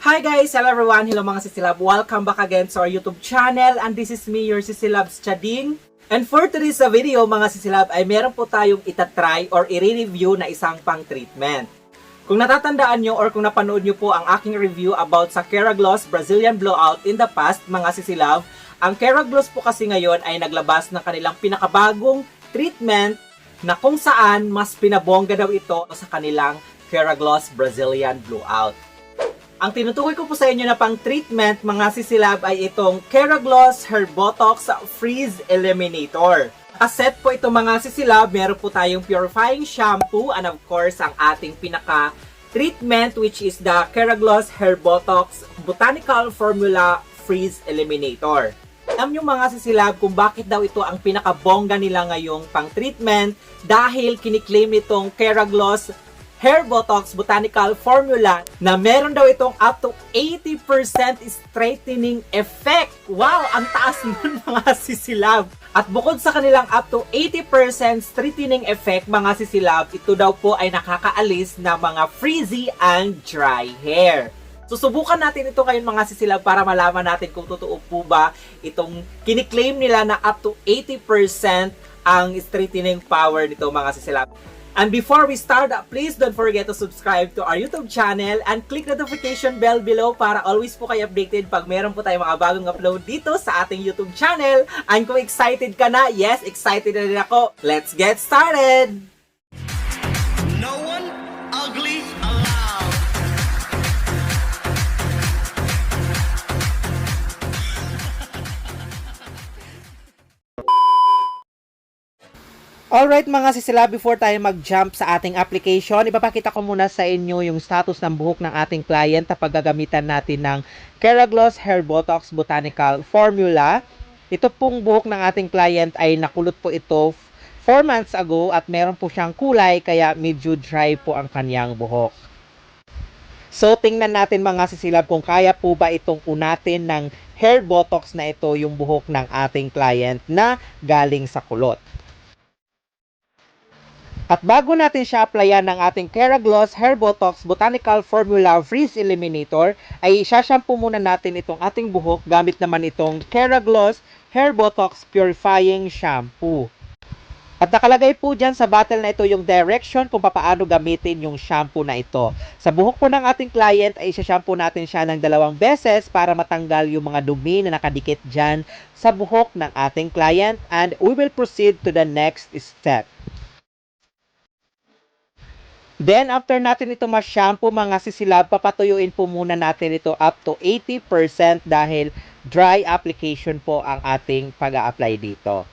Hi guys! Hello everyone! Hello mga Sisilab! Welcome back again to our YouTube channel and this is me, your Sisilabs Chading. And for today's video mga Sisilab ay meron po tayong itatry or i-review na isang pang treatment. Kung natatandaan nyo or kung napanood nyo po ang aking review about sa Keragloss Brazilian Blowout in the past mga Sisilab, ang Keragloss po kasi ngayon ay naglabas ng kanilang pinakabagong treatment na kung saan mas pinabongga daw ito sa kanilang Keragloss Brazilian Blowout. Ang tinutukoy ko po sa inyo na pang treatment mga sisilab ay itong Keragloss Hair Botox Freeze Eliminator. Kaset po ito mga sisilab, meron po tayong purifying shampoo and of course ang ating pinaka treatment which is the Keragloss Hair Botox Botanical Formula Freeze Eliminator. Alam nyo mga sisilab kung bakit daw ito ang pinakabongga nila ngayong pang treatment dahil kiniklaim itong Keragloss Hair Botox Botanical Formula na meron daw itong up to 80% straightening effect. Wow! Ang taas nun mga sisilab. At bukod sa kanilang up to 80% straightening effect mga sisilab, ito daw po ay nakakaalis ng mga frizzy and dry hair. Susubukan natin ito ngayon mga sisilab para malaman natin kung totoo po ba itong kiniklaim nila na up to 80% ang straightening power nito mga sisilab. And before we start, please don't forget to subscribe to our YouTube channel and click the notification bell below para always po kayo updated pag meron po tayong mga bagong upload dito sa ating YouTube channel. And kung excited ka na, yes, excited na rin ako. Let's get started! No one ugly allowed. Alright mga sisila, before tayo mag-jump sa ating application, ipapakita ko muna sa inyo yung status ng buhok ng ating client kapag gagamitan natin ng Keragloss Hair Botox Botanical Formula. Ito pong buhok ng ating client ay nakulot po ito 4 months ago at meron po siyang kulay kaya medyo dry po ang kanyang buhok. So tingnan natin mga sisilab kung kaya po ba itong unatin ng hair botox na ito yung buhok ng ating client na galing sa kulot. At bago natin siya applyan ng ating Keragloss Hair Botox Botanical Formula Freeze Eliminator, ay isa-shampoo muna natin itong ating buhok gamit naman itong Keragloss Hair Botox Purifying Shampoo. At nakalagay po dyan sa bottle na ito yung direction kung paano gamitin yung shampoo na ito. Sa buhok po ng ating client ay isa-shampoo natin siya ng 2 beses para matanggal yung mga dumi na nakadikit dyan sa buhok ng ating client, and we will proceed to the next step. Then, after natin ito ma-shampoo mga sisilab, papatuyuin po muna natin ito up to 80% dahil dry application po ang ating pag-a-apply dito.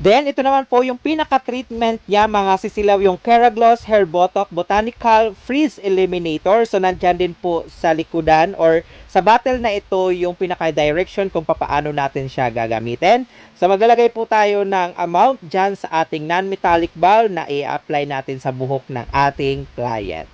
Then, ito naman po yung pinaka-treatment niya mga sisilaw, yung Keragloss Hair Botox Botanical Freeze Eliminator. So, nandyan din po sa likudan or sa bottle na ito yung pinaka-direction kung paano natin siya gagamitin. So, maglalagay po tayo ng amount dyan sa ating non-metallic ball na i-apply natin sa buhok ng ating client.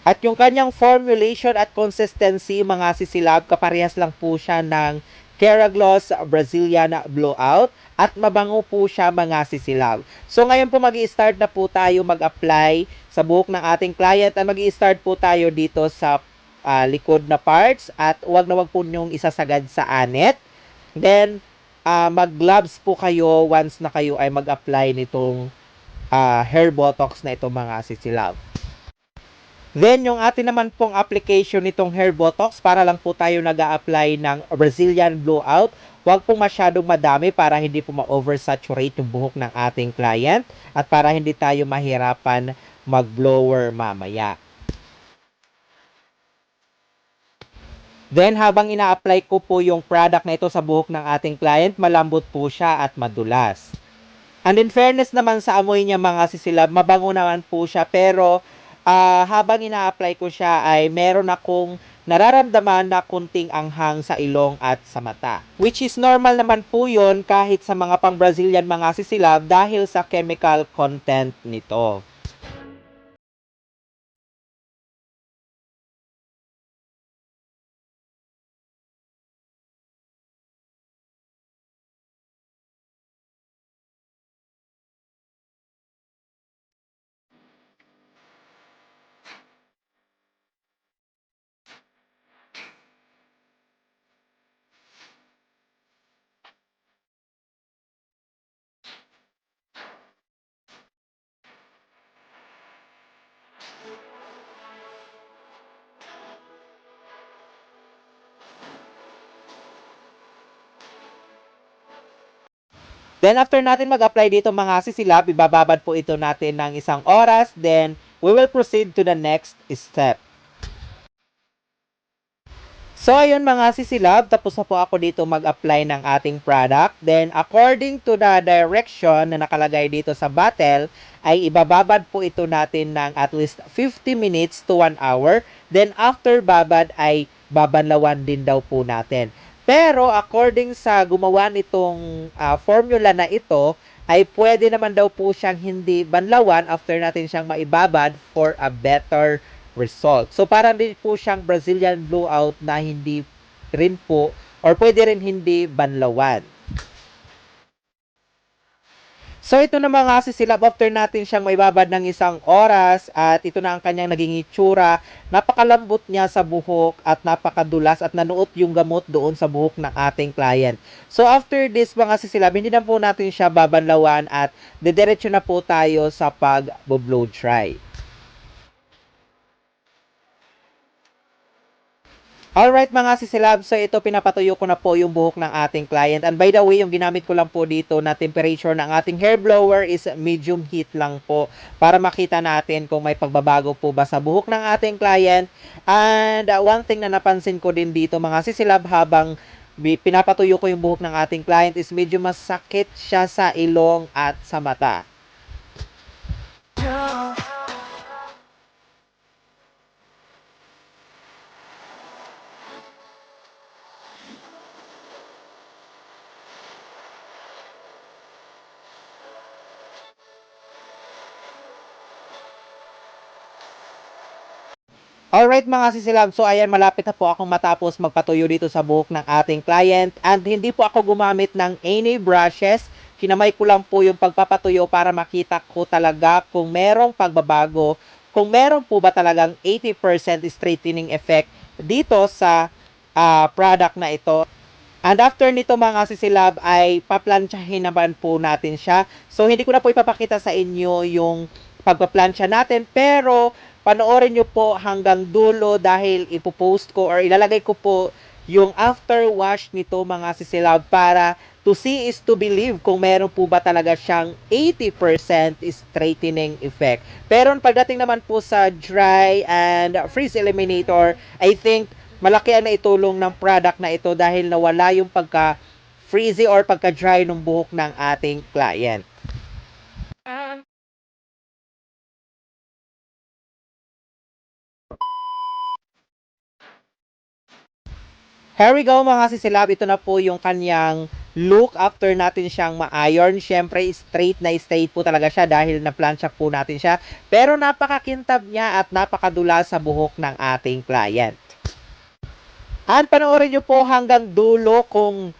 At yung kanyang formulation at consistency mga sisilab, kaparehas lang po siya ng Keragloss Brazilian Blowout at mabango po siya mga sisilab. So ngayon po mag-i-start na po tayo mag-apply sa buhok ng ating client at mag-i-start po tayo dito sa likod na parts at wag na wag po nyong isasagad sa anit. Then mag-gloves po kayo once na kayo ay mag-apply nitong hair botox na ito mga sisilab. Then, yung atin naman pong application nitong hair botox, para lang po tayo nag-a-apply ng Brazilian Blowout. Huwag po masyadong madami para hindi po ma-oversaturate yung buhok ng ating client at para hindi tayo mahirapan mag-blower mamaya. Then, habang ina-apply ko po yung product na ito sa buhok ng ating client, malambot po siya at madulas. And in fairness naman sa amoy niya mga sisilab, mabango naman po siya, pero habang ina-apply ko siya ay meron akong nararamdaman na kunting anghang sa ilong at sa mata. Which is normal naman po yun kahit sa mga pang Brazilian mga sisilab dahil sa chemical content nito. Then after natin mag-apply dito mga sisilab, ibababad po ito natin ng 1 oras. Then we will proceed to the next step. So ayun mga sisilab, tapos na po ako dito mag-apply ng ating product. Then according to the direction na nakalagay dito sa bottle, ay ibababad po ito natin ng at least 50 minutes to 1 hour. Then after babad ay babanlawan din daw po natin. Pero according sa gumawa nitong formula na ito, ay pwede naman daw po siyang hindi banlawan after natin siyang maibabad for a better result. So parang din po siyang Brazilian blowout na hindi rin po or pwede rin hindi banlawan. So ito na mga sisilab, after natin siyang maibabad ng 1 oras at ito na ang kanyang naging itsura. Napakalambot niya sa buhok at napakadulas at nanuot yung gamot doon sa buhok ng ating client. So after this mga sisilab, hindi na po natin siya babanlawan at dediretso na po tayo sa pag-blow dry. Alright mga sisilab, so ito pinapatuyo ko na po yung buhok ng ating client. And by the way, yung ginamit ko lang po dito na temperature ng ating hair blower is medium heat lang po para makita natin kung may pagbabago po ba sa buhok ng ating client. And one thing na napansin ko din dito mga sisilab habang pinapatuyo ko yung buhok ng ating client is medyo masakit siya sa ilong at sa mata. Alright mga sisilab, so ayan malapit na po akong matapos magpatuyo dito sa buhok ng ating client and hindi po ako gumamit ng any brushes. Kinamay ko lang po yung pagpapatuyo para makita ko talaga kung merong pagbabago, kung meron po ba talagang 80% straightening effect dito sa product na ito. And after nito mga sisilab ay paplansyahin naman po natin siya. So hindi ko na po ipapakita sa inyo yung pagpaplansya natin pero panoorin nyo po hanggang dulo dahil ipopost ko or ilalagay ko po yung after wash nito mga sisilab para to see is to believe kung meron po ba talaga siyang 80% straightening effect. Pero pagdating naman po sa dry and frizz eliminator, I think malaki ang naitulong ng product na ito dahil nawala yung pagka frizzy or pagka dry ng buhok ng ating client. Here we go mga sisilab, ito na po yung kanyang look after natin siyang ma-iron. Siyempre straight na straight po talaga siya dahil na-plansya po natin siya. Pero napakakintab niya at napakadula sa buhok ng ating client. At panoorin nyo po hanggang dulo kung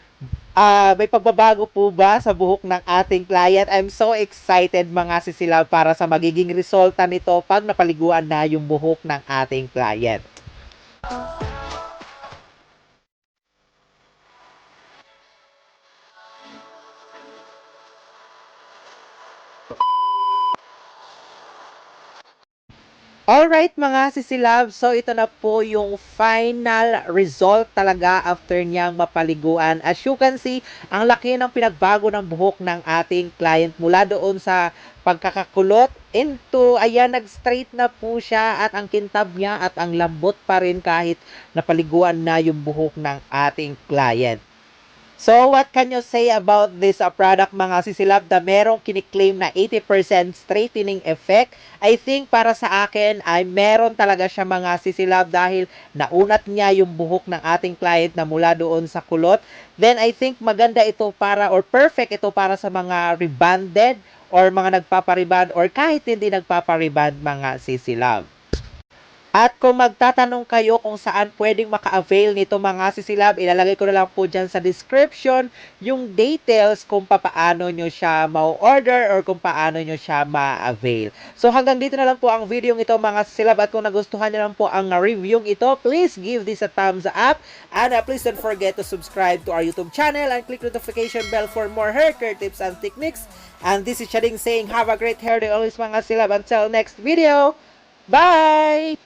may pagbabago po ba sa buhok ng ating client. I'm so excited mga sisilab para sa magiging resulta nito pag napaliguan na yung buhok ng ating client. Alright mga sisilab, so ito na po yung final result talaga after niyang mapaliguan. As you can see, ang laki ng pinagbago ng buhok ng ating client mula doon sa pagkakakulot into, ayan, nag-straight na po siya at ang kintab niya at ang lambot pa rin kahit napaliguan na yung buhok ng ating client. So, what can you say about this product mga sisilab na merong kiniklaim na 80% straightening effect? I think para sa akin ay meron talaga siya mga sisilab dahil naunat niya yung buhok ng ating client na mula doon sa kulot. Then, I think maganda ito para or perfect ito para sa mga rebanded or mga nagpapariband or kahit hindi nagpapariband mga sisilab. At kung magtatanong kayo kung saan pwedeng maka-avail nito mga sisilab, ilalagay ko na lang po dyan sa description yung details kung paano nyo siya ma-order or kung paano nyo siya ma-avail. So hanggang dito na lang po ang video ito mga sisilab at kung nagustuhan nyo lang po ang review ito, please give this a thumbs up and please don't forget to subscribe to our YouTube channel and click notification bell for more hair care tips and techniques. And this is Chading saying have a great hair day always mga silab. Until next video, bye!